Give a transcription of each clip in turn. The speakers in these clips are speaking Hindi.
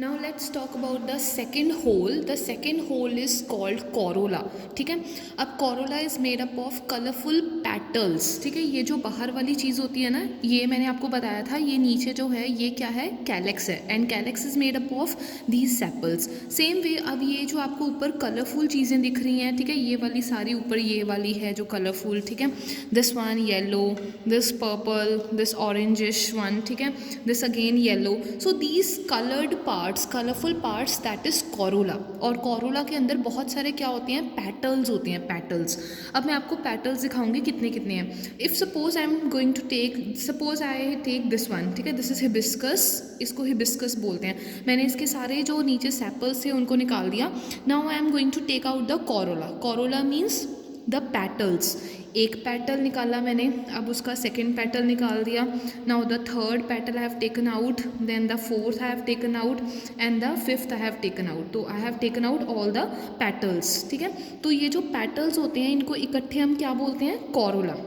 Now let's talk about the second whorl. The second whorl is called corolla. ठीक है. अब corolla is made up of colourful petals. ठीक है. ये जो बाहर वाली चीज़ होती है ना, ये मैंने आपको बताया था, ये नीचे जो है ये क्या है, कैलेक्स है. And calyx is made up of these sepals. Same way अब ये जो आपको ऊपर कलरफुल चीज़ें दिख रही हैं, ठीक है, ये वाली सारी ऊपर ये वाली है जो कलरफुल. ठीक है. This one yellow, this purple, this orangish one. ठीक है. This again yellow. So these coloured parts, colourful parts, that is Corolla. और कोरोला के अंदर बहुत सारे क्या होते हैं, पेटल्स होते हैं, पेटल्स. अब मैं आपको पेटल्स दिखाऊंगी कितने कितने हैं. If suppose I am going to take, suppose I take this one. ठीक है. This is hibiscus. इसको हिबिस्कस बोलते हैं. मैंने इसके सारे जो नीचे सेपल्स थे उनको निकाल दिया. Now I am going to take out the corolla. Corolla means the petals. एक पेटल निकाला मैंने, अब उसका सेकेंड पेटल निकाल दिया. Now the third petal I have taken out, then the fourth I have taken out, and the fifth I have taken out. तो I have taken out all the petals. ठीक है. तो ये जो पेटल्स होते हैं इनको इकट्ठे हम क्या बोलते हैं, corolla.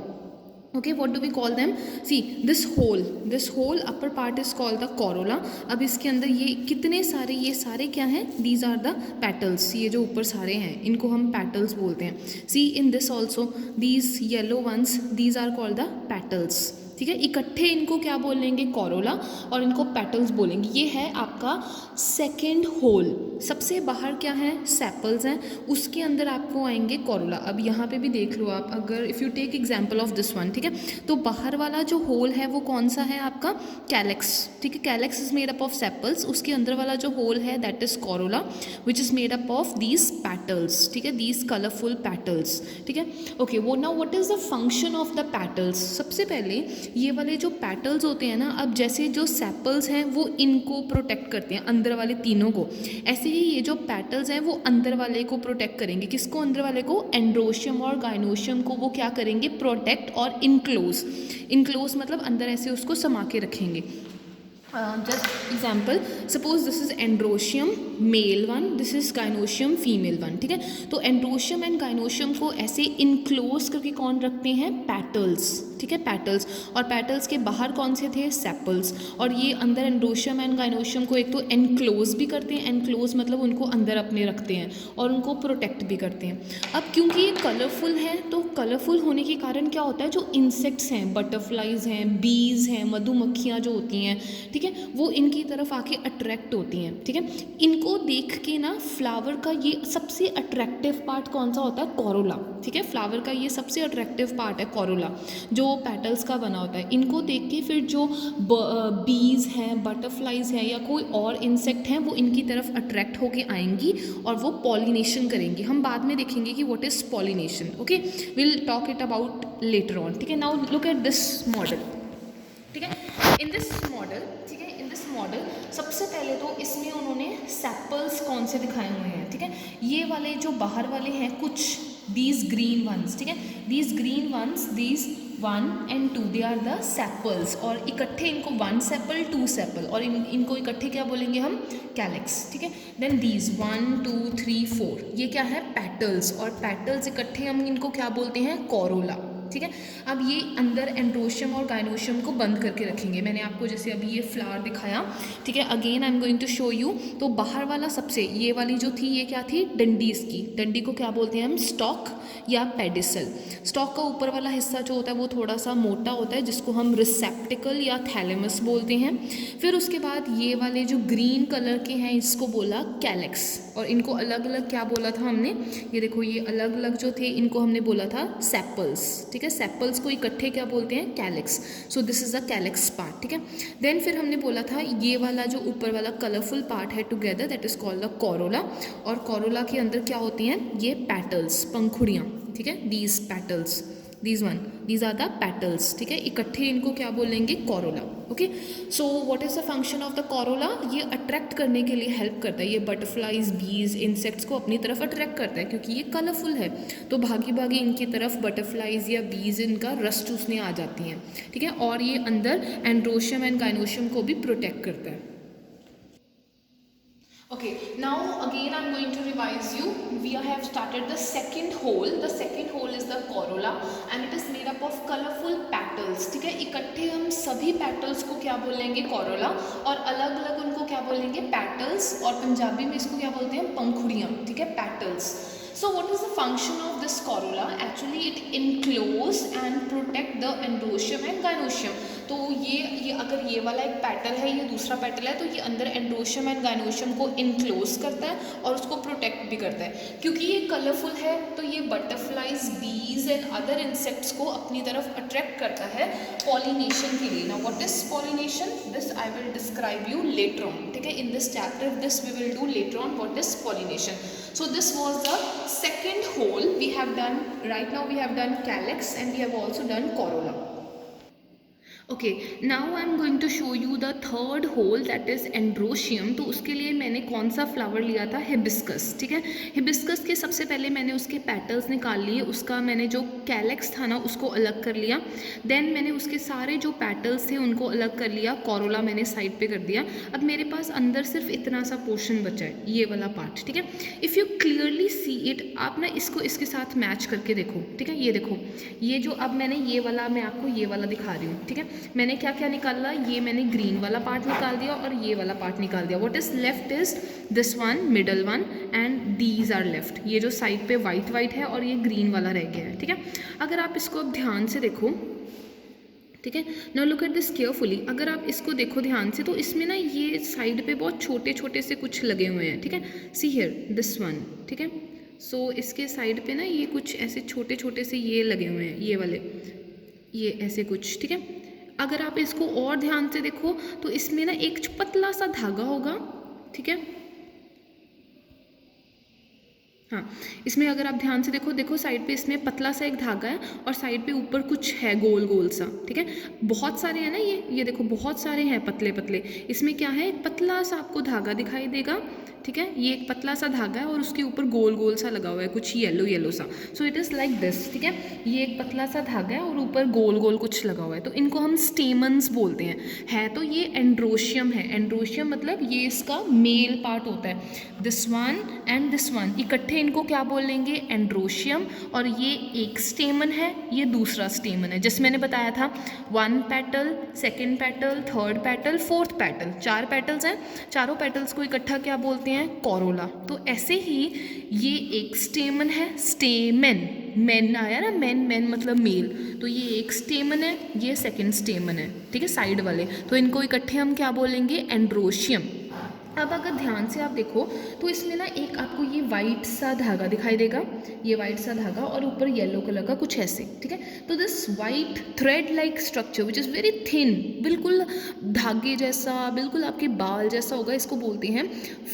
Okay, what do we call them, see this whole upper part is called the corolla. अब इसके अंदर ये कितने सारे, ये सारे क्या हैं, दीज आर द पेटल्स. ये जो ऊपर सारे हैं इनको हम पेटल्स बोलते हैं. See in this also these yellow ones, these are called the petals. ठीक है. इकट्ठे इनको क्या बोलेंगे, कोरोला, और इनको पेटल्स बोलेंगे. ये है आपका सेकेंड होल. सबसे बाहर क्या है, सेपल्स हैं, उसके अंदर आपको आएंगे कोरोला. अब यहाँ पे भी देख लो आप, अगर if you take example of this one. ठीक है. तो बाहर वाला जो होल है वो कौन सा है, आपका कैलेक्स. ठीक है. Calyx is made up of sepals. उसके अंदर वाला जो होल है that is Corolla, which is made up of these petals. ठीक है. These colourful petals. ठीक है. ओके, वो now what is the function of the petals. सबसे पहले ये वाले जो पेटल्स होते हैं ना, अब जैसे जो सेपल्स हैं वो इनको प्रोटेक्ट करते हैं, अंदर वाले तीनों को, ऐसे ही ये जो पेटल्स हैं वो अंदर वाले को प्रोटेक्ट करेंगे. किसको, अंदर वाले को, एंड्रोशियम और गाइनोशियम को वो क्या करेंगे, प्रोटेक्ट और इनक्लोज. इनक्लोज मतलब अंदर ऐसे उसको समा के रखेंगे. Just example, suppose this is androecium male one, this is gynoecium female one. ठीक है. तो एंड्रोशियम एंड गाइनोशियम को ऐसे इनक्लोज करके कौन रखते हैं, पेटल्स. ठीक है, पेटल्स. और पेटल्स के बाहर कौन से थे, सेपल्स. और ये अंदर एंड्रोशियम एंड गाइनोशियम को एक तो एनक्लोज भी करते हैं, एनक्लोज मतलब उनको अंदर अपने रखते हैं और उनको प्रोटेक्ट भी करते हैं. अब क्योंकि ये कलरफुल है, तो कलरफुल होने के कारण क्या होता है, जो इंसेक्ट्स हैं, बटरफ्लाइज हैं, बीज हैं, मधुमक्खियाँ जो होती हैं, ठीक है, वो इनकी तरफ आके अट्रैक्ट होती हैं. ठीक है. इनको देख के ना फ्लावर का ये सबसे अट्रैक्टिव पार्ट कौन सा होता है, कोरोला. ठीक है. फ्लावर का ये सबसे अट्रैक्टिव पार्ट है कोरोला, जो पेटल्स का बना होता है. इनको देख के फिर जो बीज हैं, बटरफ्लाइज हैं या कोई और इंसेक्ट हैं, वो इनकी तरफ अट्रैक्ट होके आएंगी और वो पॉलिनेशन करेंगी. हम बाद में देखेंगे कि what is pollination. Okay, will talk it about later on. ठीक है. Now look at this model. ठीक है. इन दिस मॉडल, ठीक है, इन दिस मॉडल सबसे पहले तो इसमें उन्होंने सेपल्स कौन से दिखाए हुए हैं. ठीक है. ये वाले जो बाहर वाले हैं कुछ, दीज ग्रीन वंस. ठीक है. These green ones, these 1 and 2, they are the sepals. और इकट्ठे इनको 1 सेपल 2 सेपल, और इनको इकट्ठे क्या बोलेंगे हम, कैलेक्स. ठीक है. देन दीज 1 2 3 4, ये क्या है, पेटल्स. और पेटल्स इकट्ठे हम इनको क्या बोलते हैं, कोरोला. ठीक है. अब ये अंदर एंड्रोशियम और गाइनोशियम को बंद करके रखेंगे. मैंने आपको जैसे अभी ये फ्लावर दिखाया. ठीक है. Again I am going to show you. तो बाहर वाला सबसे, ये वाली जो थी ये क्या थी, डंडी. इसकी डंडी को क्या बोलते हैं हम, स्टॉक या पेडिसल. स्टॉक का ऊपर वाला हिस्सा जो होता है वो थोड़ा सा मोटा होता है, जिसको हम रिसेप्टिकल या थैलेमस बोलते हैं. फिर उसके बाद ये वाले जो ग्रीन कलर के हैं इसको बोला कैलेक्स. और इनको अलग अलग क्या बोला था हमने, ये देखो, ये अलग अलग जो थे इनको हमने बोला था सेपल्स. ठीक है. सेपल्स को इकट्ठे क्या बोलते हैं, calyx. So this is the calyx part. ठीक है. देन फिर हमने बोला था ये वाला जो ऊपर वाला कलरफुल पार्ट है together, that is called the Corolla. और कोरोला के अंदर क्या होती हैं, ये पेटल्स, पंखुड़ियाँ. ठीक है. These petals, these one, these are the petals. ठीक है. इकट्ठे इनको क्या बोलेंगे, corolla. Okay. So what is the function of the corolla, ये अट्रैक्ट करने के लिए हेल्प करता है. ये बटरफ्लाइज, बीज, इंसेक्ट्स को अपनी तरफ अट्रैक्ट करता है, क्योंकि ये कलरफुल है तो भागी भागी इनकी तरफ बटरफ्लाइज या बीज इनका रस चूसने आ जाती हैं. ठीक है. और ये अंदर एंड्रोशियम एंड गाइनोशियम को भी प्रोटेक्ट करता है. Okay, now again I'm going to revise you. We have started the second hole. The second hole is the corolla and it is made up of colorful petals. ठीक है, इकट्ठे हम सभी petals को क्या बोलेंगे? corolla, और अलग अलग उनको क्या बोलेंगे? petals, और पंजाबी में इसको क्या बोलते हैं? पंखुड़ियाँ. ठीक है, petals. So what is the function of this corolla? Actually it enclose and protect the endoecium and gynoecium. तो ये अगर ये वाला एक पेटल है, ये दूसरा पेटल है, तो ये अंदर एंडोशियम एंड गाइनोशियम को इनक्लोज करता है और उसको प्रोटेक्ट भी करता है. क्योंकि ये कलरफुल है तो ये बटरफ्लाइज, बीज एंड अदर इंसेक्ट्स को अपनी तरफ अट्रैक्ट करता है पॉलिनेशन के लिए. Now what is pollination? This I will describe you later on. ठीक है, in this chapter this we will do later on what is pollination. So this was the second hole we have done. Right now we have done calyx and we have also done corolla. Okay, now I am going to show you the third whorl that is androecium. तो उसके लिए मैंने कौन सा फ्लावर लिया था? हिबिस्कस. ठीक है, हिबिस्कस के सबसे पहले मैंने उसके पेटल्स निकाल लिए, उसका मैंने जो कैलेक्स था ना उसको अलग कर लिया. देन मैंने उसके सारे जो पेटल्स थे उनको अलग कर लिया, कोरोला मैंने साइड पे कर दिया. अब मेरे पास अंदर सिर्फ इतना सा पोर्शन बचा है, ये वाला पार्ट. ठीक है, if you clearly see it, आप ना इसको इसके साथ मैच करके देखो. ठीक है, ये देखो, ये जो अब मैंने ये वाला, मैं आपको ये वाला दिखा रही हूँ. ठीक है, मैंने क्या क्या निकाला? ये मैंने ग्रीन वाला पार्ट निकाल दिया और ये वाला पार्ट निकाल दिया. What is left is this one, middle one, and these are left. ये जो साइड पे वाइट वाइट है और ये ग्रीन वाला रह गया है. ठीक है, अगर आप इसको अब ध्यान से देखो, ठीक है, now look at this carefully. अगर आप इसको देखो ध्यान से तो इसमें ना ये साइड पे बहुत छोटे छोटे से कुछ लगे हुए हैं. ठीक है, सी हियर दिस वन. ठीक है, सो इसके साइड पे ना ये कुछ ऐसे छोटे छोटे से ये लगे हुए हैं, ये वाले, ये ऐसे कुछ. ठीक है, अगर आप इसको और ध्यान से देखो तो इसमें ना एक पतला सा धागा होगा. ठीक है, हाँ, इसमें अगर आप ध्यान से देखो, देखो साइड पे इसमें पतला सा एक धागा है और साइड पे ऊपर कुछ है गोल गोल सा. ठीक है, बहुत सारे हैं ना, ये देखो बहुत सारे हैं पतले पतले. इसमें क्या है? एक पतला सा आपको धागा दिखाई देगा. ठीक है, ये एक पतला सा धागा है और उसके ऊपर गोल गोल सा लगा हुआ है, कुछ येलो येलो सा. So it is like this. ठीक है, ये एक पतला सा धागा है और ऊपर गोल गोल कुछ लगा हुआ है, तो इनको हम स्टेमन्स बोलते हैं. है तो ये एंड्रोशियम है. एंड्रोशियम मतलब ये इसका मेल पार्ट होता है. This one and this one इकट्ठे इनको क्या बोलेंगे? एंड्रोशियम. और ये एक स्टेमन है, ये दूसरा स्टेमन है. जैसे मैंने बताया था, one petal, second petal, third petal, fourth petal, 4 petals हैं. चारों पेटल्स को इकट्ठा क्या बोलते हैं? कोरोला. तो ऐसे ही ये एक स्टेमन है, स्टेमन, मेन आया ना, मेन मतलब मेल, तो ये एक स्टेमन है, ये सेकंड स्टेमन है. ठीक है, साइड वाले, तो इनको इकट्ठे हम क्या बोलेंगे? एंड्रोशियम. अब अगर ध्यान से आप देखो तो इसमें ना एक आपको ये वाइट सा धागा दिखाई देगा, ये वाइट सा धागा और ऊपर येलो कलर का कुछ ऐसे. ठीक है, तो this white thread like structure which is very thin, बिल्कुल धागे जैसा, बिल्कुल आपके बाल जैसा होगा, इसको बोलते हैं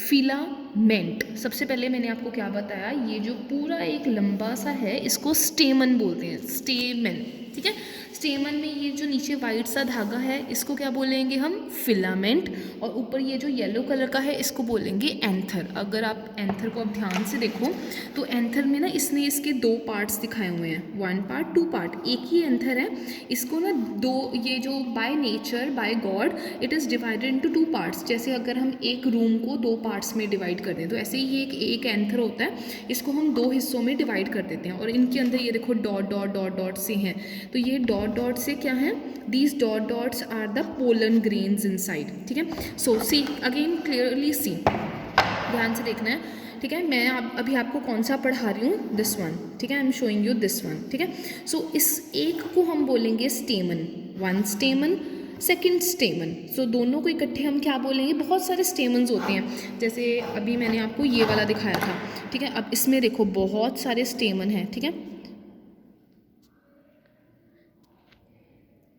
फिलामेंट. सबसे पहले मैंने आपको क्या बताया? ये जो पूरा एक लंबा सा है इसको स्टेमन बोलते हैं, स्टेमन. ठीक है, स्टेमन में ये जो नीचे वाइट सा धागा है इसको क्या बोलेंगे हम? फिलामेंट. और ऊपर ये जो येलो कलर का है इसको बोलेंगे एंथर. अगर आप एंथर को अब ध्यान से देखो तो एंथर में ना इसने इसके 2 पार्ट्स दिखाए हुए हैं, 1 पार्ट 2 पार्ट. एक ही एंथर है, इसको ना दो, ये जो by nature by God it is divided into 2 parts. जैसे अगर हम एक रूम को 2 पार्ट्स में डिवाइड कर दें तो ऐसे ही एक एंथर होता है, इसको हम 2 हिस्सों में डिवाइड कर देते हैं. और इनके अंदर ये देखो डॉट डॉट डॉट डॉट से हैं, तो ये डॉट डॉट से क्या है? These dot dots are the pollen grains inside. ठीक है, सो सी अगेन क्लियरली सी, ध्यान से देखना है. ठीक है, मैं अभी आपको कौन सा पढ़ा रही हूँ? This one. ठीक है, I am showing you this one. ठीक है, सो इस एक को हम बोलेंगे स्टेमन, वन स्टेमन, सेकेंड स्टेमन. सो दोनों को इकट्ठे हम क्या बोलेंगे? बहुत सारे स्टेमन्स होते हैं, जैसे अभी मैंने आपको ये वाला दिखाया था. ठीक है, अब इसमें देखो बहुत सारे स्टेमन हैं. ठीक है,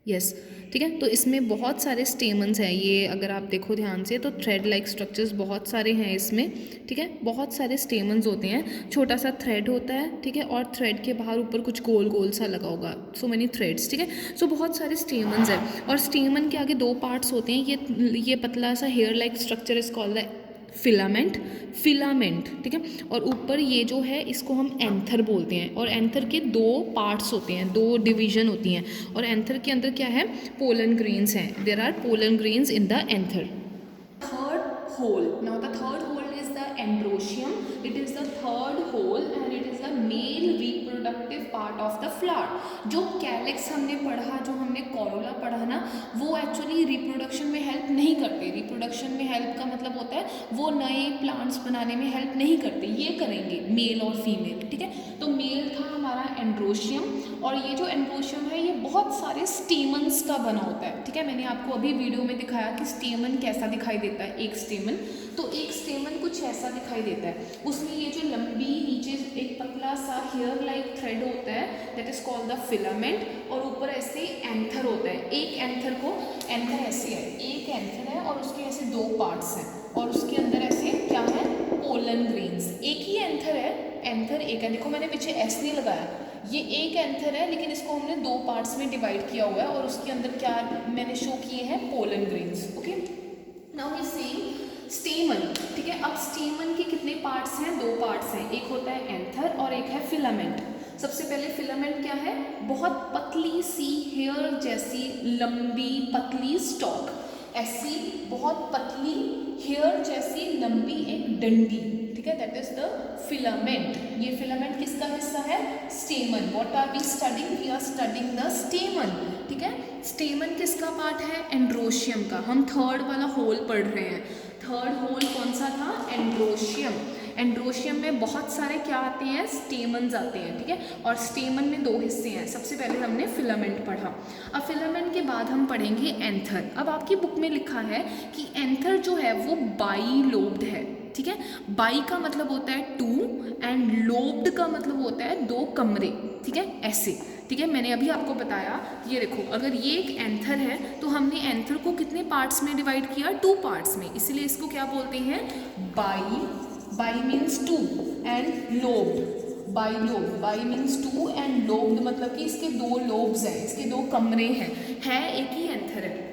यस. ठीक है, तो इसमें बहुत सारे स्टेमन्स हैं. ये अगर आप देखो ध्यान से तो थ्रेड लाइक स्ट्रक्चर्स बहुत सारे हैं इसमें. ठीक है, बहुत सारे स्टेमन्स होते हैं, छोटा सा थ्रेड होता है. ठीक है, और थ्रेड के बाहर ऊपर कुछ गोल गोल सा लगा होगा, सो मेनी थ्रेड्स. ठीक है, सो बहुत सारे स्टेमन्स हैं और स्टेमन के आगे 2 पार्ट्स होते हैं. ये पतला सा hair like structure is called the filament. ठीक है, और ऊपर ये जो है इसको हम एंथर बोलते हैं. और एंथर के 2 पार्ट्स होते हैं, 2 डिवीजन होती हैं. और एंथर के अंदर क्या है? पोलन ग्रेन्स हैं. There are pollen grains in the anther. Third hole. Now the third hole is the androecium. It is the third hole and it is the male reproductive part of the flower. जो कैलेक्स हमने पढ़ा, जो हमने कॉरोला पढ़ा ना, वो एक्चुअली रिप्रोडक्शन में हेल्प नहीं करते. रिप्रोडक्शन में हेल्प का मतलब होता है वो नए प्लांट्स बनाने में हेल्प नहीं करते, ये करेंगे मेल और फीमेल. ठीक है, तो मेल था हमारा एंड्रोशियम और ये जो एंड्रोशियम है ये बहुत सारे स्टेमन्स का बना होता है. ठीक है, मैंने आपको अभी वीडियो में दिखाया कि स्टेमन कैसा दिखाई देता है. एक स्टेमन, तो एक स्टेमन कुछ ऐसा दिखाई देता है. उसमें ये जो लंबी नीचे एक पतला सा हेयर लाइक थ्रेड होता है, that is called the filament, और ऊपर ऐसे एंथर होता है. एक एंथर को, एंथर ऐसे है, एक एंथर है और उसके ऐसे दो पार्ट्स हैं और उसके अंदर ऐसे क्या है, पोलन ग्रेन्स. एक ही एंथर है, एंथर एक है. देखो मैंने पीछे एस नहीं लगाया, ये एक एंथर है लेकिन इसको हमने दो पार्ट्स में डिवाइड किया हुआ है और उसके अंदर क्या मैंने शो किए हैं, pollen grains. Okay, now we seeing stamen. ठीक है, अब स्टेमन के कितने पार्ट्स हैं, दो पार्ट्स हैं. एक होता है एंथर और एक है फिलामेंट. सबसे पहले फिलामेंट क्या है, बहुत पतली सी हेयर जैसी लंबी पतली स्टॉक, ऐसी बहुत पतली हेयर जैसी लंबी एक डंडी. ठीक है, दैट इज द फिलामेंट. ये फिलामेंट किसका हिस्सा है, stamen. What are we studying, we are studying the stamen. ठीक है, स्टेमन किसका पार्ट है, एंड्रोशियम का. हम थर्ड वाला होल पढ़ रहे हैं. थर्ड होल कौन सा था, एंड्रोशियम. एंड्रोशियम में बहुत सारे क्या आते हैं, स्टेमन्स आते हैं. ठीक है, और स्टेमन में दो हिस्से हैं. सबसे पहले हमने फिलामेंट पढ़ा. अब फिलामेंट के बाद हम पढ़ेंगे एंथर. अब आपकी बुक में लिखा है कि एंथर जो है वो बाई लोब्ड है. ठीक है, बाई का मतलब होता है टू एंड लोब्ड का मतलब होता है दो कमरे. ठीक है, ऐसे. ठीक है, मैंने अभी आपको बताया, ये देखो अगर ये एक एंथर है तो हमने एंथर को कितने पार्ट्स में डिवाइड किया, टू पार्ट्स में, इसलिए इसको क्या बोलते हैं, bi. Bi means two and lobed. Bi lobe, bi means two and lobed मतलब कि इसके दो लोब्स हैं, इसके दो कमरे हैं एक ही एंथर है.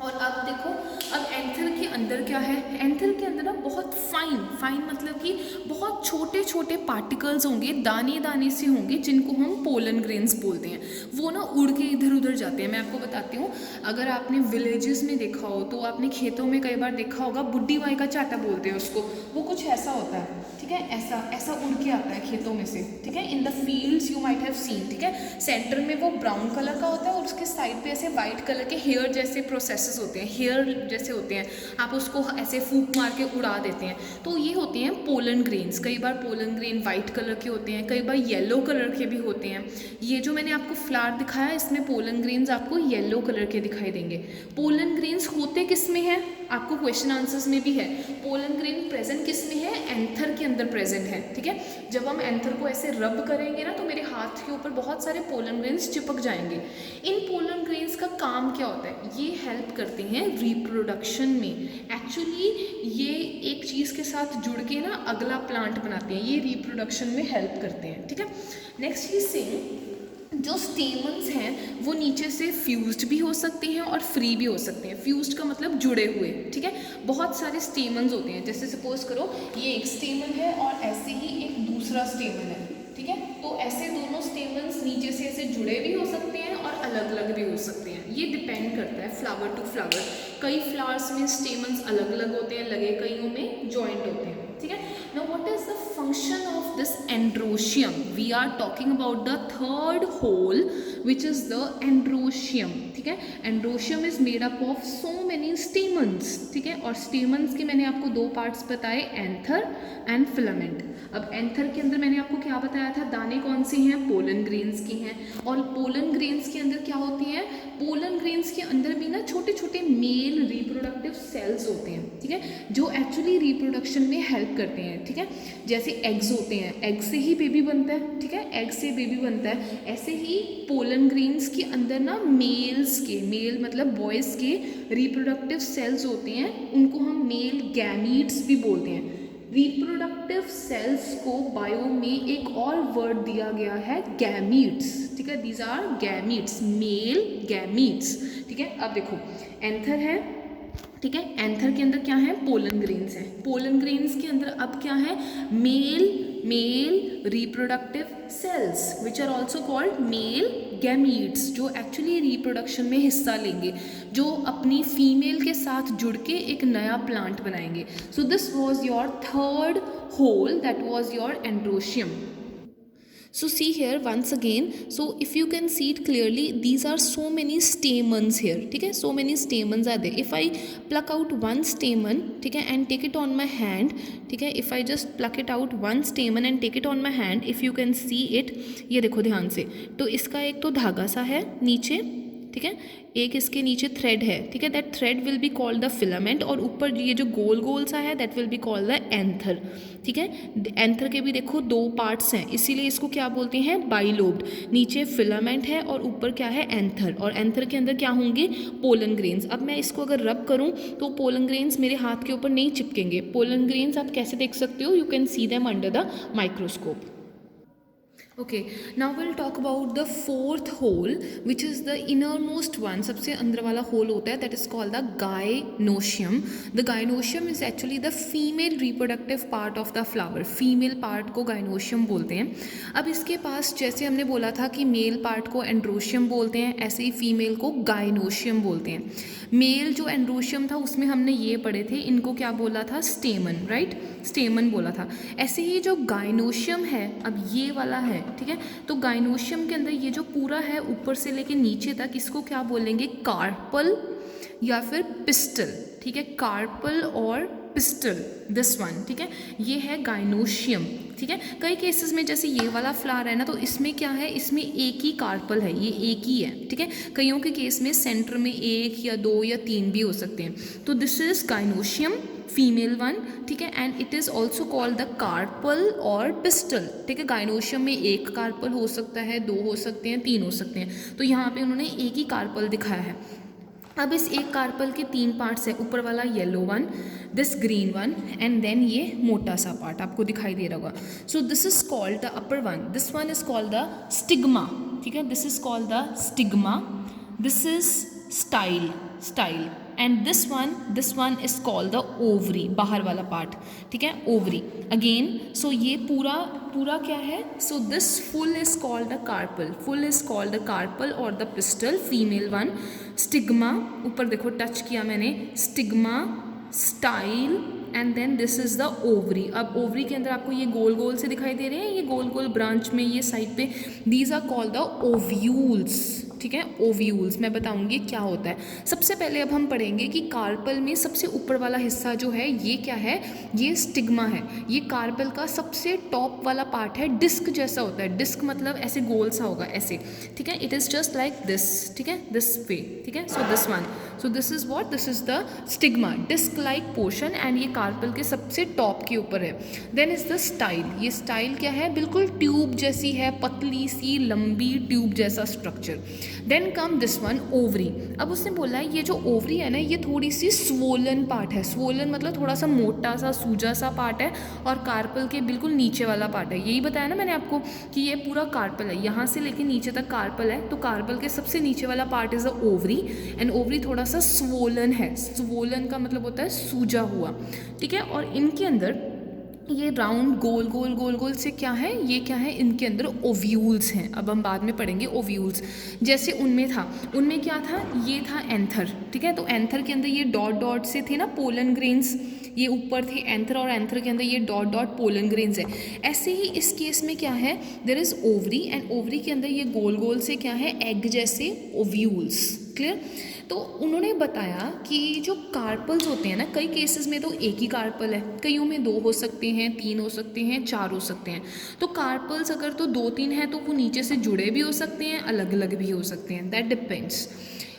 और अब देखो, अब एंथर के अंदर क्या है, एंथर के अंदर ना बहुत फाइन फाइन मतलब कि बहुत छोटे छोटे पार्टिकल्स होंगे, दाने दाने से होंगे, जिनको हम पोलन ग्रेन्स बोलते हैं. वो ना उड़ के इधर उधर जाते हैं. मैं आपको बताती हूँ, अगर आपने विलेजेस में देखा हो तो आपने खेतों में कई बार देखा होगा, बुड्ढी माई का चाटा बोलते हैं उसको, वो कुछ ऐसा होता है. ठीक है, ऐसा ऐसा उड़ के आता है खेतों में से. ठीक है, in the fields you might have seen. ठीक है, सेंटर में वो ब्राउन कलर का होता है और उसके साइड पे ऐसे वाइट कलर के हेयर जैसे प्रोसेसेस होते हैं, हेयर जैसे होते हैं, आप उसको ऐसे फूंक मार के उड़ा देते हैं. तो ये होते हैं पोलन ग्रेन्स. कई बार पोलन ग्रेन वाइट कलर के होते हैं, कई बार येलो कलर के भी होते हैं. ये जो मैंने आपको फ्लावर दिखाया, इसमें पोलन ग्रेन्स आपको येलो कलर के दिखाई देंगे. पोलन ग्रेन्स होते किस में है, आपको क्वेश्चन आंसर्स में भी है. पोलन ग्रेन प्रेजेंट किस में है, एंथर के अंदर प्रेजेंट है. ठीक है, जब हम एंथर को ऐसे रब करेंगे ना तो मेरे हाथ के ऊपर बहुत सारे पोलन ग्रेन्स चिपक जाएंगे. इन पोलन ग्रेन्स का काम क्या होता है, ये हेल्प करते हैं रिप्रोडक्शन में. एक्चुअली ये एक चीज़ के साथ जुड़ के ना अगला प्लांट बनाते हैं, ये रिप्रोडक्शन में हेल्प करते हैं. ठीक है, नेक्स्ट चीज से जो स्टेमन्स हैं वो नीचे से फ्यूज्ड भी हो सकते हैं और फ्री भी हो सकते हैं. फ्यूज्ड का मतलब जुड़े हुए. ठीक है, बहुत सारे स्टेमन्स होते हैं, जैसे सपोज करो ये एक स्टेमन है और ऐसे ही एक दूसरा स्टेमन है. ठीक है, तो ऐसे दोनों स्टेमन्स नीचे से ऐसे जुड़े भी हो सकते हैं और अलग अलग भी हो सकते हैं. ये डिपेंड करता है फ्लावर टू फ्लावर. कई फ्लावर्स में स्टेमन्स अलग अलग होते हैं, लगे कईयों में जॉइंट होते हैं. ठीक है, now what is the function of this androecium, we are talking about the third whorl which is the androecium. ठीक है, androecium is made up of so many stamens. ठीक है, और स्टेमन्स के मैंने आपको दो पार्ट्स बताए, एंथर एंड फिलामेंट. अब एंथर के अंदर मैंने आपको क्या बताया था, दाने कौन से हैं, पोलन ग्रेन्स की हैं. और पोलन ग्रेन्स के अंदर क्या होती हैं, पोलन ग्रेन्स के अंदर भी ना छोटे छोटे मेल रिप्रोडक्टिव सेल्स होते हैं. ठीक है, जो एक्चुअली रिप्रोडक्शन में हेल्प करते हैं. ठीक है, जैसे एग्स होते हैं, एग से ही बेबी बनता है. ठीक है, एग से बेबी बनता है. ऐसे ही पोलन ग्रेन्स के अंदर ना मेल्स के, मेल मतलब बॉयज़ के रिप्रोडक्टिव सेल्स होते हैं, उनको हम मेल गैमीट्स भी बोलते हैं. रिप्रोडक्टिव सेल्स को बायो में एक और वर्ड दिया गया है, गैमीट्स. ठीक है, these are gametes, male gametes. ठीक है, अब देखो एंथर है. ठीक है। एंथर के अंदर क्या है, पोलन ग्रेन्स है। पोलन ग्रेन्स के अंदर अब क्या है, male reproductive cells which are also called male gametes, जो एक्चुअली रिप्रोडक्शन में हिस्सा लेंगे, जो अपनी फीमेल के साथ जुड़ के एक नया प्लांट बनाएंगे। So this was your third whorl, that was your androecium. So see here once again, so if you can see it clearly, these are so many stamens here, ठीक है, so many stamens are there. If I pluck out one stamen, ठीक है, and take it on my hand, ठीक है, if I just pluck it out one stamen and take it on my hand, if you can see it, ये देखो ध्यान से, तो इसका एक तो धागा सा है नीचे, ठीक है, एक इसके नीचे थ्रेड है, ठीक है, that thread will be called the filament, और ऊपर ये जो गोल गोल सा है that will be called the anther, ठीक है। एंथर के भी देखो दो पार्ट्स हैं, इसीलिए इसको क्या बोलते हैं, बाइलोब्ड। नीचे फिलामेंट है और ऊपर क्या है, एंथर, और एंथर के अंदर क्या होंगे, पोलन ग्रेन्स। अब मैं इसको अगर रब करूं तो पोलन ग्रेन्स मेरे हाथ के ऊपर नहीं चिपकेंगे। पोलन ग्रेन्स आप कैसे देख सकते हो, you can see them under the microscope. Okay, now will talk about the fourth whorl which is the innermost one, सबसे अंदर वाला होल होता है, that is called the gynoecium. The gynoecium is actually the female reproductive part of the flower, female part को गायनोशियम बोलते हैं। अब इसके पास जैसे हमने बोला था कि मेल पार्ट को एंड्रोशियम बोलते हैं, ऐसे ही फीमेल को गायनोशियम बोलते हैं। मेल जो एंड्रोशियम था उसमें हमने ये पढ़े थे, इनको क्या बोला था, स्टेमन, राइट, स्टेमन बोला था। ऐसे ही जो गायनोशियम है, अब ये वाला है, ठीक है, तो गायनोशियम के अंदर ये जो पूरा है ऊपर से लेके नीचे तक, इसको क्या बोलेंगे, कार्पल या फिर पिस्टल, ठीक है, कार्पल और पिस्टल, दिस वन, ठीक है, ये है गायनोशियम, ठीक है। कई केसेस में जैसे ये वाला फ्लावर है ना, तो इसमें क्या है, इसमें एक ही कार्पल है, ये एक ही है, ठीक है। कईयों के केस में सेंटर में एक या दो या तीन भी हो सकते हैं। तो this is gynoecium female one, ठीक है, and it is also called the carpel और पिस्टल, ठीक है। गायनोशियम में एक कार्पल हो सकता है, दो हो सकते हैं, तीन हो सकते हैं, तो यहाँ पे उन्होंने एक ही कार्पल दिखाया है। अब इस एक कार्पल के तीन पार्ट्स है, ऊपर वाला yellow one, this green one, and then ये मोटा सा पार्ट आपको दिखाई दे रहा होगा। So this is called the upper one, this one is called the stigma, ठीक है, this is called the stigma, this is style and this one is called the ovary, बाहर वाला पार्ट, ठीक है, ओवरी अगेन। सो ये पूरा क्या है, so this full is called the carpel और the pistil, female one, stigma, ऊपर देखो टच किया मैंने, stigma, style, and then this is the ovary. अब ओवरी के अंदर आपको ये गोल गोल से दिखाई दे रहे हैं, ये गोल गोल ब्रांच में ये साइड पे, these are called the ovules, ठीक है, ओव्यूल्स। मैं बताऊंगी क्या होता है। सबसे पहले अब हम पढ़ेंगे कि कार्पल में सबसे ऊपर वाला हिस्सा जो है ये क्या है, ये स्टिग्मा है। ये कार्पल का सबसे टॉप वाला पार्ट है, डिस्क जैसा होता है, डिस्क मतलब ऐसे गोल सा होगा ऐसे, ठीक है, it is just like this, ठीक है, दिस वे, ठीक है। So this one, so this is what, this is the stigma, disc like portion, and ये कार्पल के सबसे टॉप के ऊपर है। देन इज द स्टाइल, ये स्टाइल क्या है, बिल्कुल ट्यूब जैसी है, पतली सी लंबी ट्यूब जैसा structure. Then come this one, ovary. अब उसने बोला है ये जो ओवरी है ना, ये थोड़ी सी स्वोलन पार्ट है, स्वोलन मतलब थोड़ा सा मोटा सा सूजा सा पार्ट है, और कार्पल के बिल्कुल नीचे वाला पार्ट है। यही बताया ना मैंने आपको कि ये पूरा कार्पल है, यहाँ से लेके नीचे तक कार्पल है, तो कार्पल के सबसे नीचे वाला part is the ovary, and ovary थोड़ा सा स्वोलन है, स्वोलन का मतलब होता है सूजा हुआ, ठीक है। और इनके अंदर ये राउंड गोल गोल से क्या है, ये क्या है, इनके अंदर ओव्यूल्स हैं। अब हम बाद में पढ़ेंगे ओव्यूल्स। जैसे उनमें क्या था, ये था एंथर, ठीक है, तो एंथर के अंदर ये डॉट डॉट से थे ना पोलन ग्रेन्स, ये ऊपर थे एंथर, और एंथर के अंदर ये डॉट डॉट पोलन ग्रेन्स है। ऐसे ही इस केस में क्या है, there is ovary, and ovary के अंदर ये गोल गोल से क्या है, एग जैसे ओव्यूल्स, क्लियर। तो उन्होंने बताया कि जो कार्पल्स होते हैं ना, कई केसेस में तो एक ही कार्पल है, कईयों में दो हो सकते हैं, तीन हो सकते हैं, चार हो सकते हैं। तो कार्पल्स अगर तो दो तीन हैं तो वो नीचे से जुड़े भी हो सकते हैं, अलग अलग भी हो सकते हैं, that depends.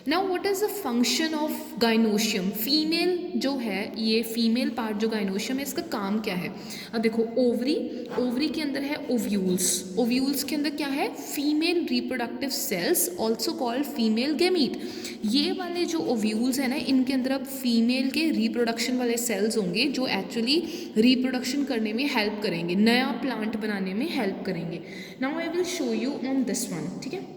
Now what is the function of gynoecium, female जो है, ये फीमेल पार्ट जो गायनोशियम है, इसका काम क्या है। अब देखो ओवरी के अंदर है ओव्यूल्स के अंदर क्या है, female reproductive cells also called female gamete. ये वाले जो ओव्यूल्स हैं ना, इनके अंदर अब फीमेल के रिप्रोडक्शन वाले सेल्स होंगे जो एक्चुअली रिप्रोडक्शन करने में हेल्प करेंगे, नया प्लांट बनाने में हेल्प करेंगे। Now I will show you on this one, ठीक है।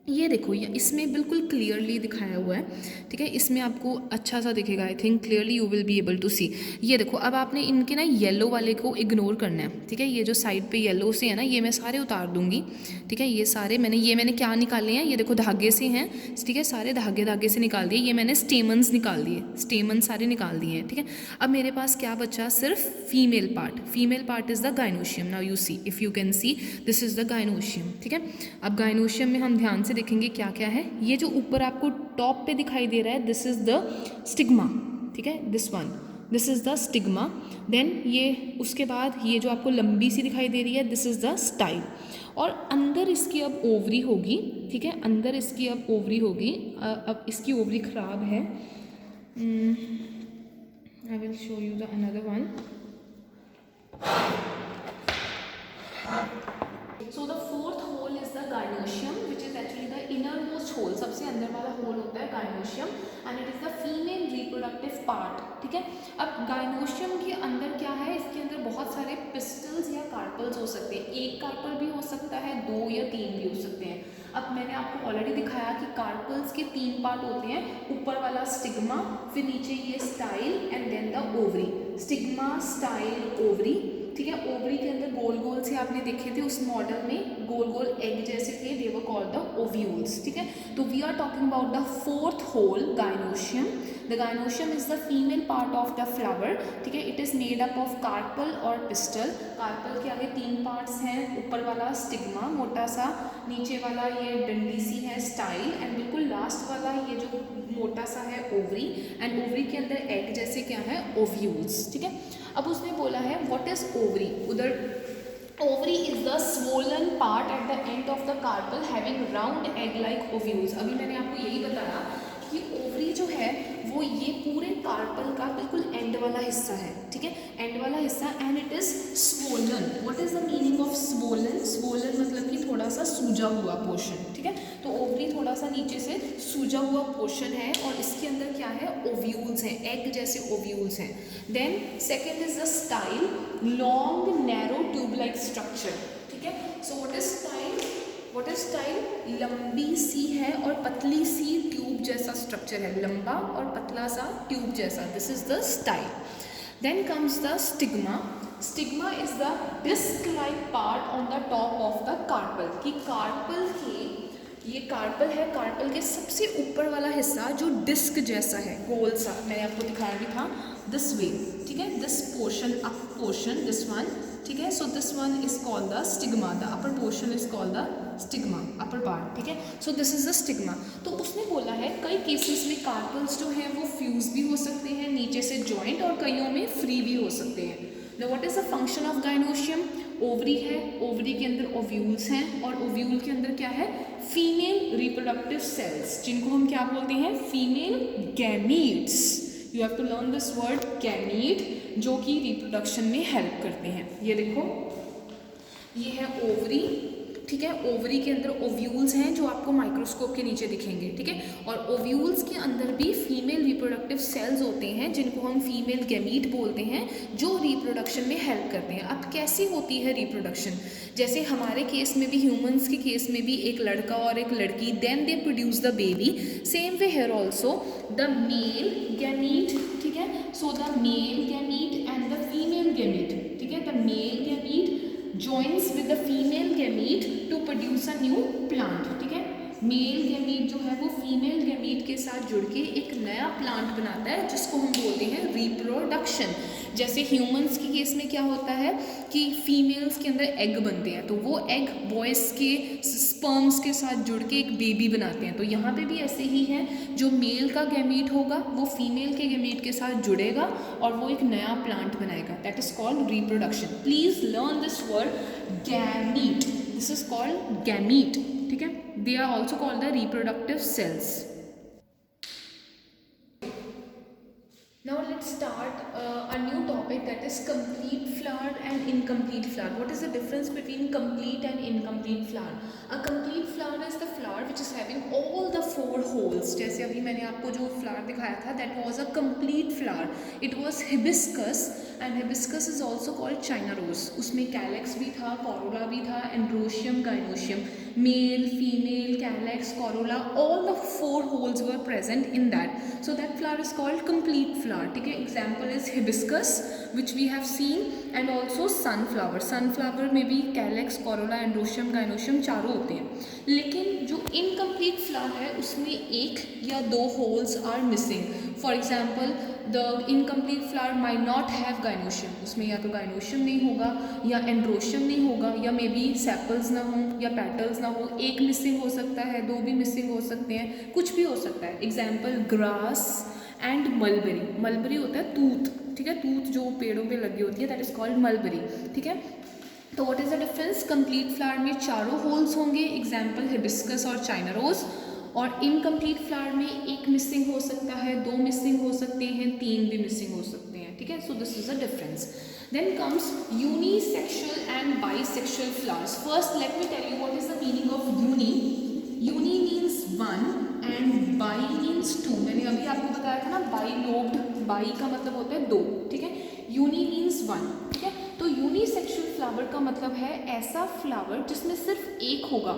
ये देखो, ये इसमें बिल्कुल क्लियरली दिखाया हुआ है, ठीक है, इसमें आपको अच्छा सा दिखेगा, I think clearly you will be able to see. ये देखो, अब आपने इनके ना येलो वाले को इग्नोर करना है, ठीक है, ये जो साइड पे येलो से है ना, ये मैं सारे उतार दूंगी, ठीक है, ये सारे मैंने क्या निकाले हैं, ये देखो धागे से हैं, ठीक है, सारे धागे धागे से निकाल दिए, ये मैंने स्टेमन्स निकाल दिए, स्टेमन सारे निकाल दिए हैं, ठीक है। अब मेरे पास क्या बचा, सिर्फ female part is the gynoecium. Now you see, if you can see, this is the gynoecium, ठीक है। अब गाइनोशियम में हम ध्यान से देखेंगे क्या क्या है। ये जो ऊपर आपको टॉप पे दिखाई दे रहा है, दिस इज़ द स्टिग्मा, ठीक है, this is the stigma. Then ये उसके बाद ये जो आपको लंबी सी दिखाई दे रही है, दिस इज़ द स्टाइल। और अंदर इसकी अब ओवरी होगी, ठीक है, अंदर इसकी अब ओवरी होगी। अब इसकी ओवरी ख़राब है, I will show you the another one. So the fourth hole is the gynoecium, which is actually the innermost hole, सबसे अंदर वाला होल होता है gynoecium, and it is the female reproductive part, ठीक है। अब gynoecium के अंदर क्या है, इसके अंदर बहुत सारे पिस्टल्स या कार्पल्स हो सकते हैं, एक कार्पल भी हो सकता है, 2 या 3 भी हो सकते हैं। अब मैंने आपको ऑलरेडी दिखाया कि कार्पल्स के 3 पार्ट होते हैं, ऊपर वाला स्टिग्मा, फिर नीचे ये style and then the ovary. Stigma, style, ovary, ठीक है। ओवरी के अंदर गोल गोल से आपने देखे थे उस मॉडल में, गोल गोल एग जैसे थे, they were called the ovules, ठीक है। तो we are talking about the fourth whorl, gynoecium. The gynoecium is the female part of the flower, ठीक है। It is made up of carpel और पिस्टल। कार्पल के आगे 3 पार्ट्स हैं, ऊपर वाला स्टिग्मा मोटा सा, नीचे वाला ये डंडी सी है स्टाइल, एंड बिल्कुल लास्ट वाला ये जो मोटा सा है ओवरी, एंड ओवरी के अंदर एग जैसे क्या है, ओव्यूल्स, ठीक है। अब उसने बोला है व्हाट इज ओवरी, उधर ovary is the swollen part at the end of the carpel having round egg like ovules. अभी मैंने आपको यही बताया कि ओवरी जो है वो ये पूरे कार्पल का बिल्कुल एंड वाला हिस्सा है, ठीक है, एंड वाला हिस्सा, and it is swollen. What is the meaning of swollen? Swollen मतलब कि थोड़ा सा सूजा हुआ पोर्शन, ठीक है। तो ओवरी थोड़ा सा नीचे से सूजा हुआ पोर्शन है, और इसके अंदर क्या है, ओव्यूल्स हैं, एग जैसे ओव्यूल्स हैं। Then second is the style, long narrow tube like structure, ठीक है। So what is style? What is style? लंबी सी है और पतली सी ट्यूब जैसा स्ट्रक्चर है, लंबा और पतला सा ट्यूब जैसा, this is the style. Then comes the stigma. Stigma is the disc like part on the top of the carpel, कि कार्पल के, ये कार्पल है, कार्पल के सबसे ऊपर वाला हिस्सा जो डिस्क जैसा है, गोल सा, मैंने आपको दिखाया भी था, दिस वे, ठीक है, this portion, up portion, this one, ठीक है। So this one is called the stigma, the upper portion is called the stigma, upper part, ठीक है। So this is the stigma. तो उसने बोला है कई केसेस में कार्पल्स जो हैं वो फ्यूज भी हो सकते हैं नीचे से जॉइंट, और कईयों में फ्री भी हो सकते हैं। Now what is the function of gynoecium? Ovary है, ओवरी के अंदर ओव्यूल्स हैं, और ओव्यूल के अंदर क्या है, फीमेल रिप्रोडक्टिव सेल्स, जिनको हम क्या बोलते हैं, female gametes. You have to learn this word gamete, जो कि रिप्रोडक्शन में हेल्प करते हैं। ये देखो, ये है ओवरी, ठीक है। ओवरी के अंदर ओव्यूल्स हैं जो आपको माइक्रोस्कोप के नीचे दिखेंगे, ठीक है। और ओव्यूल्स के अंदर भी फीमेल रिप्रोडक्टिव सेल्स होते हैं, जिनको हम फीमेल गैमीट बोलते हैं, जो रिप्रोडक्शन में हेल्प करते हैं। अब कैसे होती है रिप्रोडक्शन? जैसे हमारे केस में भी, ह्यूमंस के केस में भी, एक लड़का और एक लड़की, then they produce the baby. Same way here also the male gamete, ठीक है। So the male gamete and the female gamete, ठीक है, the male gamete joins with the female gamete to produce a new plant, ठीक है। मेल गैमीट जो है वो फीमेल गैमीट के साथ जुड़ के एक नया प्लांट बनाता है, जिसको हम बोलते हैं रिप्रोडक्शन। जैसे ह्यूमंस के केस में क्या होता है कि फीमेल्स के अंदर एग बनते हैं, तो वो एग बॉयज़ के स्पर्म्स के साथ जुड़ के एक बेबी बनाते हैं। तो यहाँ पे भी ऐसे ही है, जो मेल का गैमीट होगा वो फीमेल के गैमीट के साथ जुड़ेगा और वो एक नया प्लांट बनाएगा, that is called reproduction. Please learn this word gamete, this is called gamete, ठीक है। They are also called the reproductive cells. Now let's start a new topic, that is complete flower flower and incomplete flower. What is the difference between complete and incomplete flower? A complete flower is the flower which is having all the 4 holes. जैसे अभी मैंने आपको जो flower दिखाया था, that was a complete flower. It was hibiscus and hibiscus is also called China rose. उसमें calyx भी था, corolla भी था, androecium, gynoecium, male, female, calyx, corolla, all the 4 holes were present in that. So that flower is called complete flower. ठीक है, example is hibiscus which we have seen and also sunflower. Sunflower में भी calyx, corolla, androecium, gynoecium चारों होते हैं. लेकिन जो incomplete flower है उसमें 1 या 2 holes are missing. For example, the incomplete flower might not have gynoecium. उसमें या तो gynoecium नहीं होगा या androecium नहीं होगा या मे बी sepals ना हो या petals ना हो. 1 मिसिंग हो सकता है, 2 भी मिसिंग हो सकते हैं, कुछ भी हो सकता है. Example grass and mulberry. Mulberry होता है तूत, ठीक है, तूत जो पेड़ों पे लगी होती है, दैट इज कॉल्ड मलबेरी. ठीक है, तो what is the difference? Complete flower में चारों होल्स होंगे, एग्जाम्पल हिबिस्कस और चाइना रोज. और इनकम्प्लीट फ्लावर में 1 मिसिंग हो सकता है, 2 मिसिंग हो सकते हैं, 3 भी मिसिंग हो सकते हैं. ठीक है, so this is a difference. Then comes unisexual and bisexual flowers. First let me tell you what is the meaning of uni. Uni means 1 and bi means 2. मैंने अभी आपको बताया था ना, बाई लोब्ड, बाई का मतलब होता है 2. ठीक है, यूनी मीन्स 1. ठीक है, तो यूनिसेक्सुअल फ्लावर का मतलब है ऐसा फ्लावर जिसमें सिर्फ एक होगा,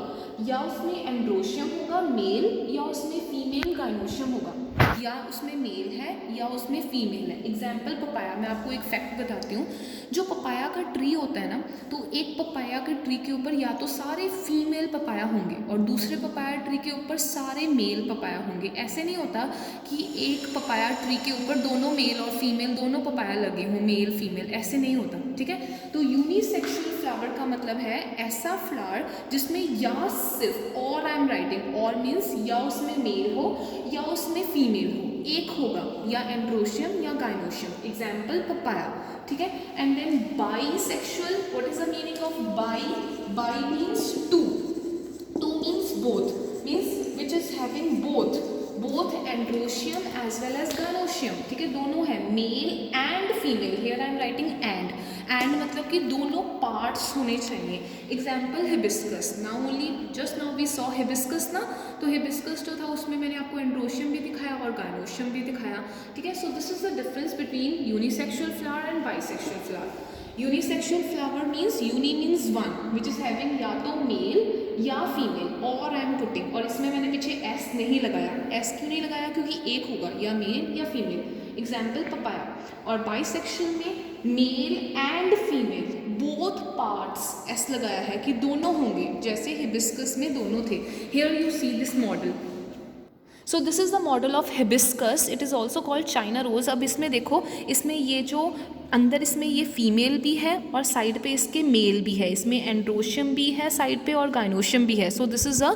या उसमें एंड्रोशियम होगा मेल, या उसमें फीमेल गाइनोशियम होगा, या उसमें मेल है या उसमें फीमेल है. Example papaya. मैं आपको एक फैक्ट बताती हूँ. जो पपाया का ट्री होता है ना, तो एक पपाया के ट्री के ऊपर या तो सारे फीमेल पपाया होंगे और दूसरे पपाया ट्री के ऊपर सारे मेल पपाया होंगे. ऐसे नहीं होता कि एक पपाया ट्री के ऊपर दोनों मेल और फीमेल दोनों पपाया लगे हों, मेल फीमेल, ऐसे नहीं होता. ठीक है, तो यूनिसेक्सुअल फ्लावर का मतलब है ऐसा फ्लावर जिसमें या सिर्फ, और आई एम राइटिंग, और मीन्स या उसमें मेल हो या उसमें फीमेल हो, एक होगा, या एंड्रोशियम या गाइनोशियम. Example papaya. ठीक है, and then bisexual. What is the meaning of bi? Bi means 2. 2 means both, means which is having both androecium as well as gynoecium. ठीक है, दोनों है, male and female. Here I am writing and मतलब कि दोनों पार्ट्स होने चाहिए. Example hibiscus. Now only just now we saw hibiscus ना, तो हिबिस्कस जो था उसमें मैंने आपको एंड्रोशियम भी दिखाया और गाइनोशियम भी दिखाया. ठीक है, so this is the difference between unisexual flower and bisexual flower. Unisexual flower means uni means 1 which is having या तो मेल या फीमेल, और आई एम पुटिंग, और इसमें मैंने पीछे एस नहीं लगाया. एस क्यों नहीं लगाया? क्योंकि एक होगा, या मेल या फीमेल. Example papaya. और बाइसेक्सुअल में mail and female both parts S लगाया है कि दोनों होंगे, जैसे हिबिस्कस में दोनों थे. Here you see this model. So this is the model of hibiscus. It is also called China rose. अब इसमें देखो, इसमें ये जो अंदर इसमें ये फीमेल भी है और साइड पे इसके मेल भी है. इसमें एंड्रोशियम भी है साइड पे और गाइनोशियम भी है. So this is a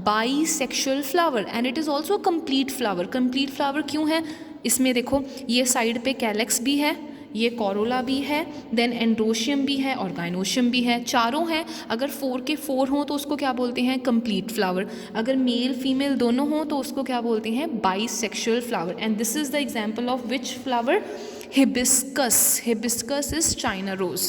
bisexual flower and it is also complete flower. Complete flower क्यों है? इसमें देखो, ये साइड पे कैलेक्स भी है, ये कोरोला भी है, देन एंड्रोशियम भी है और गाइनोशियम भी है. चारों हैं. अगर 4 के 4 हों तो उसको क्या बोलते हैं? Complete flower. अगर मेल फीमेल दोनों हों तो उसको क्या बोलते हैं? Bisexual flower. And this is the example of which flower? Hibiscus. Hibiscus is China rose.